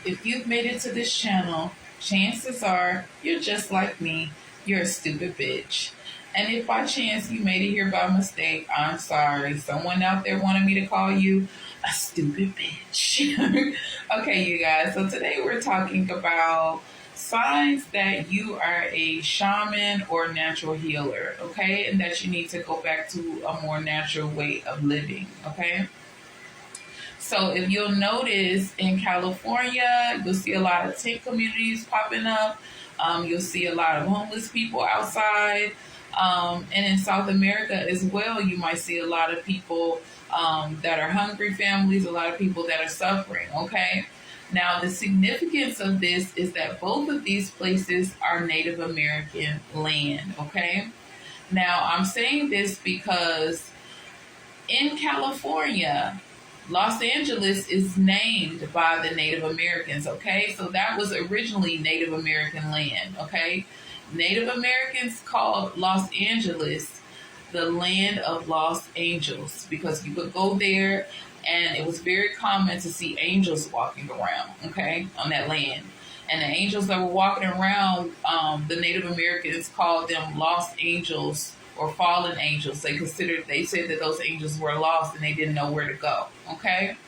If you've made it to this channel, chances are you're just like me. You're a stupid bitch. And if by chance you made it here by mistake, I'm sorry. Someone out there wanted me to call you a stupid bitch. Okay, you guys. So today we're talking about signs that you are a shaman or natural healer, okay? And that you need to go back to a more natural way of living, okay? So if you'll notice in California, you'll see a lot of tent communities popping up. You'll see a lot of homeless people outside. And in South America as well, you might see a lot of people that are hungry families, a lot of people that are suffering, okay? Now, the significance of this is that both of these places are Native American land, okay? Now, I'm saying this because in California, Los Angeles is named by the Native Americans, okay? So that was originally Native American land, okay? Native Americans called Los Angeles the land of Los Angels because you could go there and it was very common to see angels walking around, okay, on that land. And the angels that were walking around, the Native Americans called them Lost Angels or fallen angels. They said that those angels were lost and they didn't know where to go. Okay?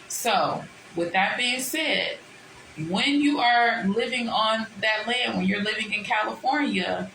So, with that being said, when you are living on that land, when you're living in California,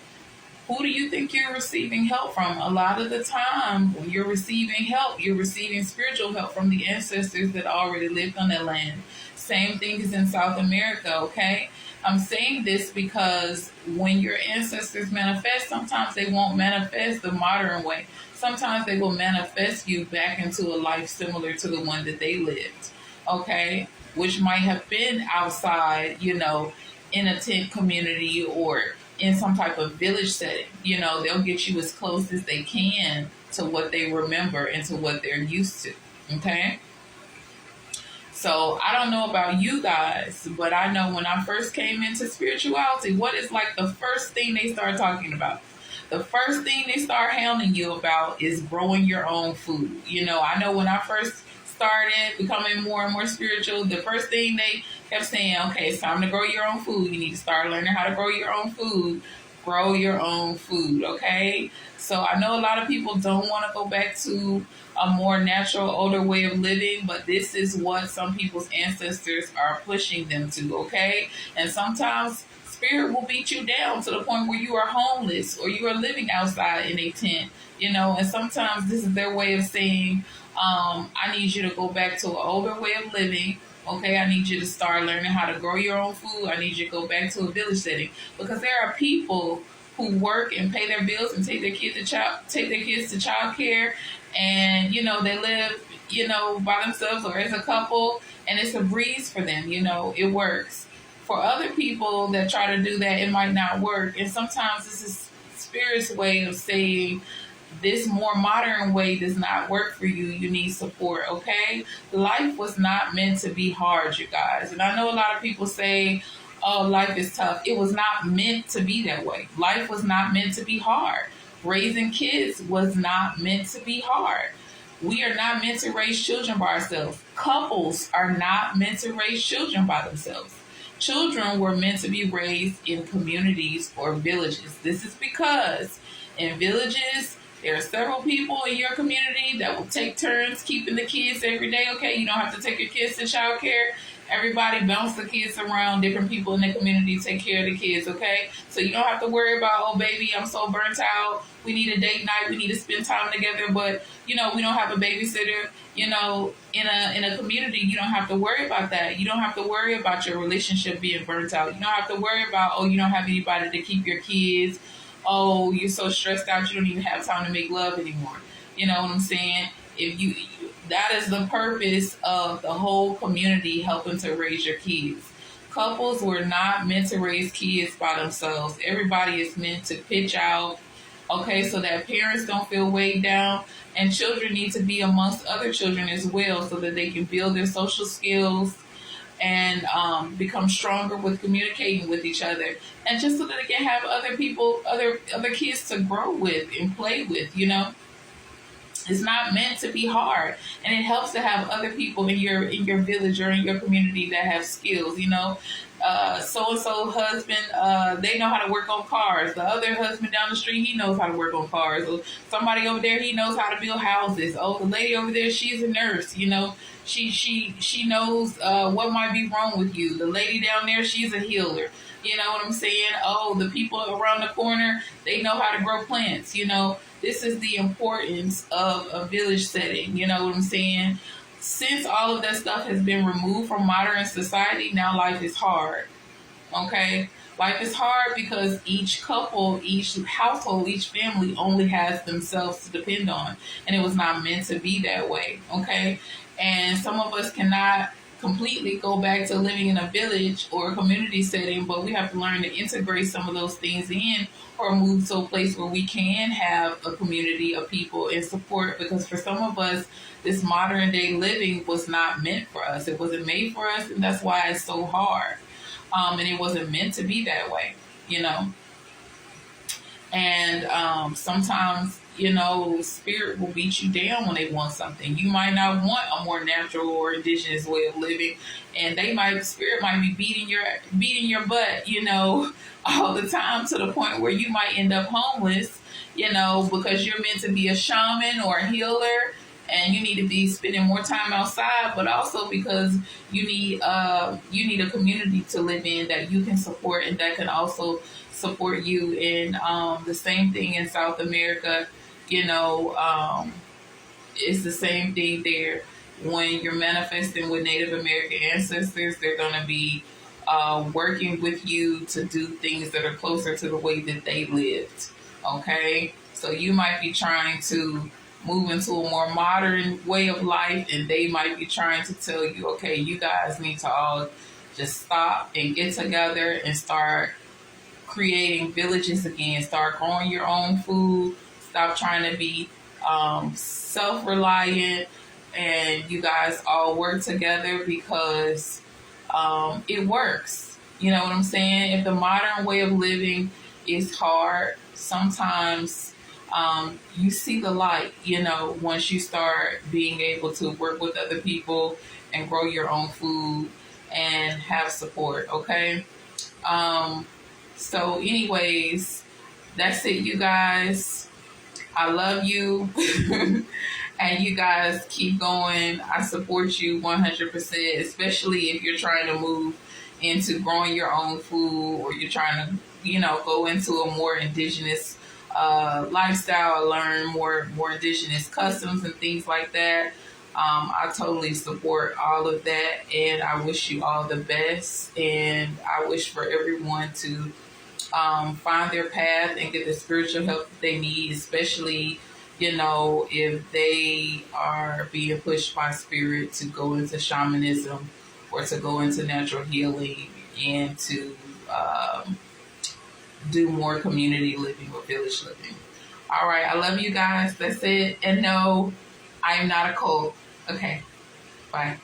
who do you think you're receiving help from? A lot of the time, when you're receiving help, you're receiving spiritual help from the ancestors that already lived on that land. Same thing is in South America, okay? I'm saying this because when your ancestors manifest, sometimes they won't manifest the modern way. Sometimes they will manifest you back into a life similar to the one that they lived, okay? Which might have been outside, in a tent community or in some type of village setting. They'll get you as close as they can to what they remember and to what they're used to, okay? So I don't know about you guys, but I know when I first came into spirituality, what is like the first thing they start talking about? The first thing they start hounding you about is growing your own food. I know when I first started becoming more and more spiritual, the first thing they kept saying, okay, it's time to grow your own food. You need to start learning how to grow your own food. Grow your own food, okay? So I know a lot of people don't want to go back to a more natural, older way of living, but this is what some people's ancestors are pushing them to, okay? And sometimes spirit will beat you down to the point where you are homeless or you are living outside in a tent, and sometimes this is their way of saying, I need you to go back to an older way of living. Okay, I need you to start learning how to grow your own food. I need you to go back to a village setting because there are people who work and pay their bills and take their kids to child care, and they live by themselves or as a couple, and it's a breeze for them. It works. For other people that try to do that, it might not work, and sometimes this is spirit's way of saying, this more modern way does not work for you. You need support, okay? Life was not meant to be hard, you guys. And I know a lot of people say, oh, life is tough. It was not meant to be that way. Life was not meant to be hard. Raising kids was not meant to be hard. We are not meant to raise children by ourselves. Couples are not meant to raise children by themselves. Children were meant to be raised in communities or villages. This is because in villages, there are several people in your community that will take turns keeping the kids every day, okay? You don't have to take your kids to child care. Everybody bounce the kids around. Different people in the community take care of the kids, okay? So you don't have to worry about, oh, baby, I'm so burnt out. We need a date night. We need to spend time together. But, we don't have a babysitter. In a community, you don't have to worry about that. You don't have to worry about your relationship being burnt out. You don't have to worry about, oh, you don't have anybody to keep your kids. Oh, you're so stressed out you don't even have time to make love anymore. You know what I'm saying? That is the purpose of the whole community helping to raise your kids. Couples were not meant to raise kids by themselves. Everybody is meant to pitch out, okay, so that parents don't feel weighed down, and children need to be amongst other children as well so that they can build their social skills and become stronger with communicating with each other, and just so that they can have other kids to grow with and play with. It's not meant to be hard, and it helps to have other people in your village or in your community that have skills. So and so husband, they know how to work on cars. The other husband down the street, he knows how to work on cars. Or somebody over there, he knows how to build houses. Oh, the lady over there, she's a nurse. She knows what might be wrong with you. The lady down there, she's a healer. You know what I'm saying? Oh, the people around the corner, they know how to grow plants. This is the importance of a village setting. You know what I'm saying? Since all of that stuff has been removed from modern society, now life is hard. Okay? Life is hard because each couple, each household, each family only has themselves to depend on. And it was not meant to be that way. Okay? And some of us cannot completely go back to living in a village or a community setting, but we have to learn to integrate some of those things in, or move to a place where we can have a community of people and support, because for some of us, this modern day living was not meant for us. It wasn't made for us, and that's why it's so hard. And it wasn't meant to be that way, you know. And sometimes, spirit will beat you down when they want something. You might not want a more natural or indigenous way of living, and spirit might be beating your butt, all the time, to the point where you might end up homeless, because you're meant to be a shaman or a healer, and you need to be spending more time outside, but also because you need a community to live in that you can support, and that can also support you. In the same thing in South America, it's the same thing there. When you're manifesting with Native American ancestors, they're going to be working with you to do things that are closer to the way that they lived. Okay, so you might be trying to move into a more modern way of life, and they might be trying to tell you, okay, you guys need to all just stop and get together and start creating villages again. Start growing your own food. Stop trying to be self-reliant, and you guys all work together, because it works. You know what I'm saying? If the modern way of living is hard, sometimes you see the light, once you start being able to work with other people and grow your own food and have support, okay? So anyways, that's it, you guys. I love you. And you guys keep going. I support you 100%, especially if you're trying to move into growing your own food, or you're trying to, go into a more indigenous lifestyle, learn more indigenous customs and things like that. I totally support all of that, and I wish you all the best. And I wish for everyone to find their path and get the spiritual help that they need, especially, if they are being pushed by spirit to go into shamanism or to go into natural healing, and to do more community living or village living. All right, I love you guys. That's it. And no, I am not a cult. Okay, bye.